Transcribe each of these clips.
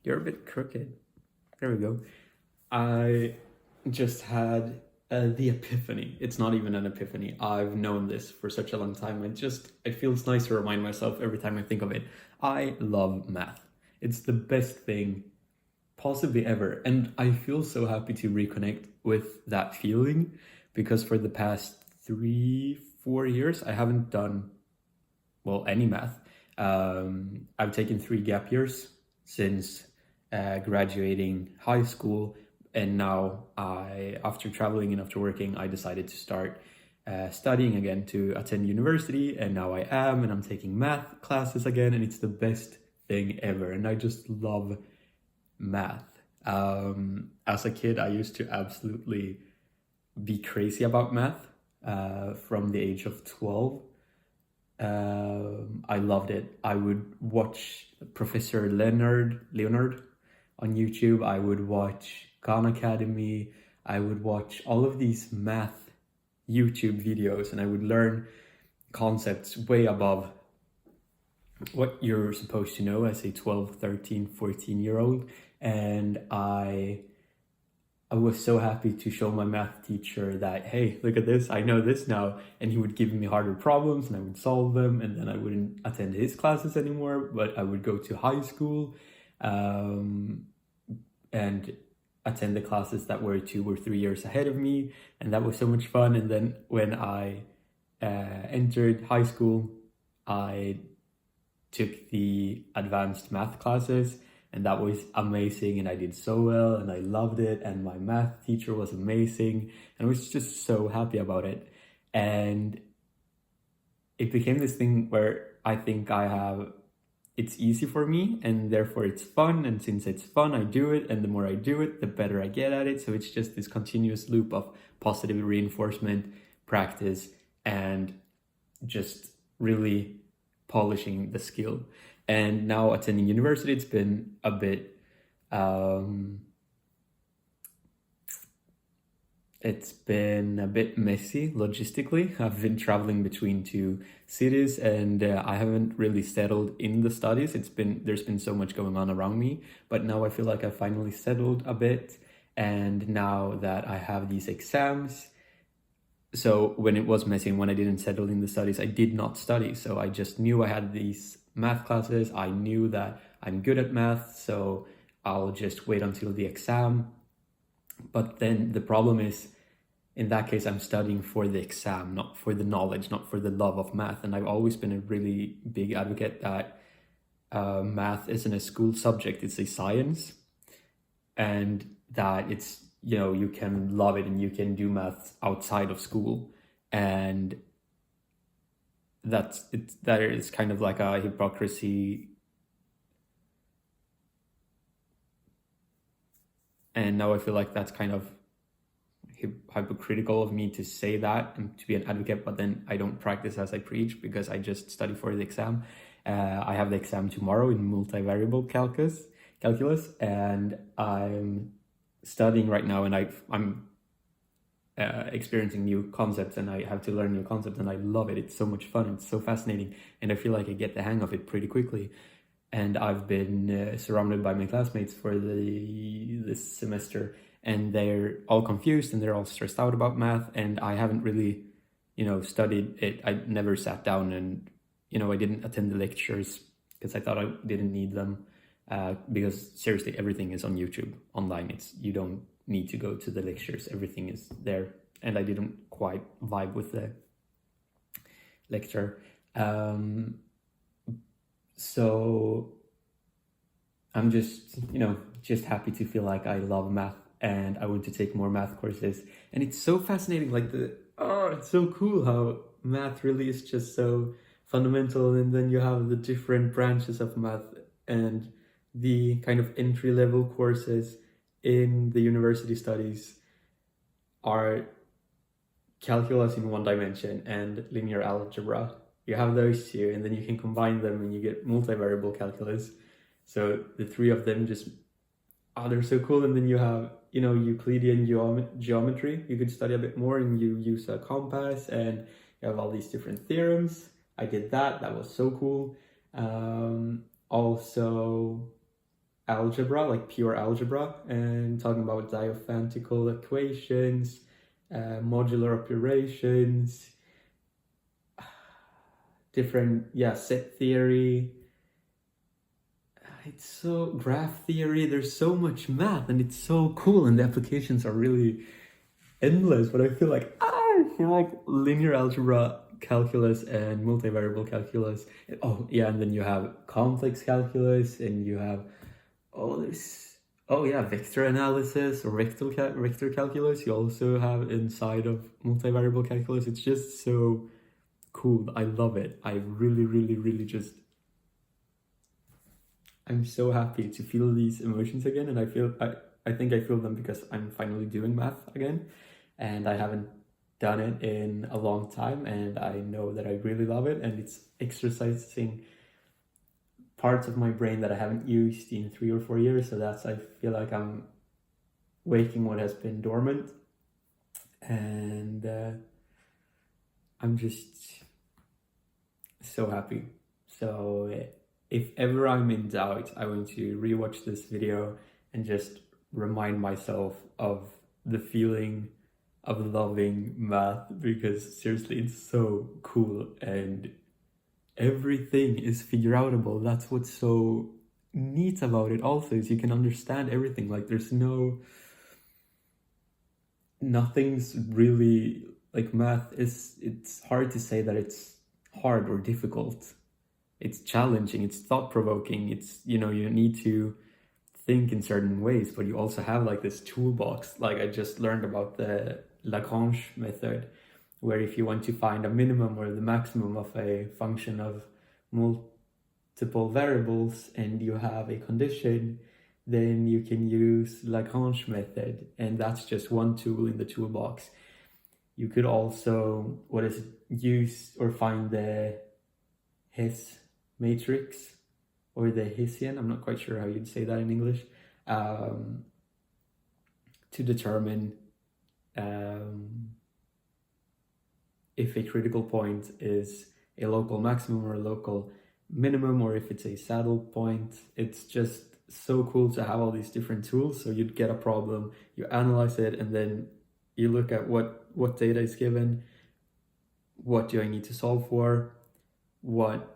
You're a bit crooked. There we go. I just had the epiphany. It's not even an epiphany. I've known this for such a long time. It feels nice to remind myself every time I think of it. I love math. It's the best thing possibly ever. And I feel so happy to reconnect with that feeling because for the past 3, 4 years, I haven't done, well, any math. I've taken 3 gap years since graduating high school, and now after traveling and after working, I decided to start studying again to attend university, and now I am, and I'm taking math classes again, and it's the best thing ever, and I just love math. As a kid, I used to absolutely be crazy about math from the age of 12. I loved it. I would watch Professor Leonard on YouTube. I would watch Khan Academy. I would watch all of these math YouTube videos, and I would learn concepts way above what you're supposed to know as a 12, 13, 14-year-old. And I was so happy to show my math teacher that, hey, look at this, I know this now. And he would give me harder problems and I would solve them. And then I wouldn't attend his classes anymore, but I would go to high school and attend the classes that were 2 or 3 years ahead of me. And that was so much fun. And then when I entered high school, I took the advanced math classes, and that was amazing, and I did so well and I loved it, and my math teacher was amazing, and I was just so happy about it. And it became this thing where I think it's easy for me and therefore it's fun, and since it's fun I do it, and the more I do it the better I get at it. So it's just this continuous loop of positive reinforcement, practice, and just really polishing the skill. And now attending university, it's been a bit messy logistically. I've been traveling between 2 cities, and I haven't really settled in the studies. There's been so much going on around me, but now I feel like I finally settled a bit. And now that I have these exams, so when it was messy and when I didn't settle in the studies, I did not study. So I just knew I had these math classes. I knew that I'm good at math, so I'll just wait until the exam. But then the problem is, in that case, I'm studying for the exam, not for the knowledge, not for the love of math. And I've always been a really big advocate that math isn't a school subject, it's a science. And that you can love it and you can do math outside of school. And that is kind of like a hypocrisy. And now I feel like that's kind of hypocritical of me to say that and to be an advocate, but then I don't practice as I preach because I just study for the exam. I have the exam tomorrow in multivariable calculus, and I'm studying right now, and I'm experiencing new concepts, and I have to learn new concepts, and I love it. It's so much fun. It's so fascinating, and I feel like I get the hang of it pretty quickly. And I've been surrounded by my classmates for this semester, and they're all confused and they're all stressed out about math, and I haven't really, studied it. I never sat down and, I didn't attend the lectures because I thought I didn't need them. Because seriously, everything is on YouTube online. You don't need to go to the lectures. Everything is there. And I didn't quite vibe with the lecture. So I'm just happy to feel like I love math and I want to take more math courses. And it's so fascinating, it's so cool how math really is just so fundamental, and then you have the different branches of math and the kind of entry-level courses in the university studies are calculus in one dimension and linear algebra. You have those two, and then you can combine them and you get multivariable calculus. So the three of them they're so cool. And then you have, Euclidean geometry. You could study a bit more and you use a compass and you have all these different theorems. I did that. That was so cool. Also, algebra, like pure algebra, and talking about Diophantical equations, modular operations, different, set theory. It's so graph theory. There's so much math, and it's so cool, and the applications are really endless. But I feel like linear algebra, calculus, and multivariable calculus. Oh yeah, and then you have complex calculus, and you have vector analysis or vector calculus. You also have inside of multivariable calculus. It's just so cool. I love it. I really, really, really just. I'm so happy to feel these emotions again, and I think I feel them because I'm finally doing math again, and I haven't done it in a long time, and I know that I really love it, and it's exercising parts of my brain that I haven't used in 3 or 4 years. So I feel like I'm waking what has been dormant, and I'm just so happy. So if ever I'm in doubt, I want to rewatch this video and just remind myself of the feeling of loving math, because seriously, it's so cool, and everything is figure outable. That's what's so neat about it also, is you can understand everything. Like there's nothing's really like math is, it's hard to say that it's hard or difficult. It's challenging, it's thought-provoking, it's, you need to think in certain ways, but you also have like this toolbox. Like I just learned about the Lagrange method, where if you want to find a minimum or the maximum of a function of multiple variables and you have a condition, then you can use Lagrange method, and that's just one tool in the toolbox. You could also, use or find the Hess matrix or the Hessian, I'm not quite sure how you'd say that in English, to determine if a critical point is a local maximum or a local minimum, or if it's a saddle point. It's just so cool to have all these different tools. So you'd get a problem, you analyze it, and then you look at what data is given, what do I need to solve for, what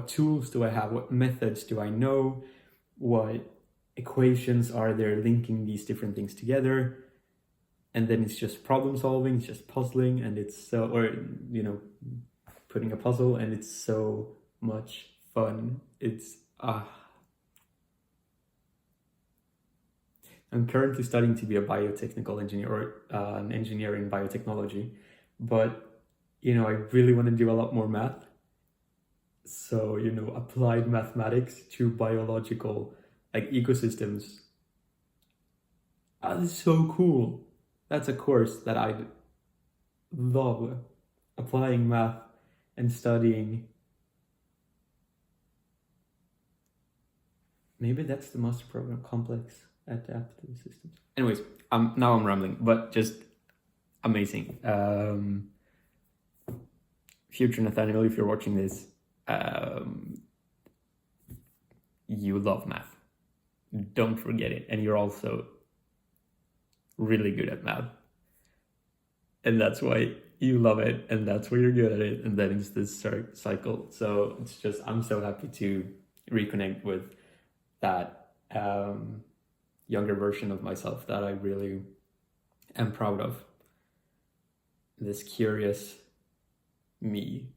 tools do I have, what methods do I know, what equations are there linking these different things together. And then it's just problem solving, it's just puzzling, and it's putting a puzzle, and it's so much fun. I'm currently studying to be a biotechnical engineer, or an engineer in biotechnology, but I really want to do a lot more math. So, applied mathematics to biological ecosystems. That's so cool. That's a course that I'd love, applying math and studying. Maybe that's the master program, complex adaptive systems. Anyways, now I'm rambling, but just amazing. Future Nathaniel, if you're watching this, you love math. Don't forget it. And you're also really good at math. And that's why you love it, and that's why you're good at it, and then it's this cycle. So it's just, I'm so happy to reconnect with that younger version of myself that I really am proud of. This curious me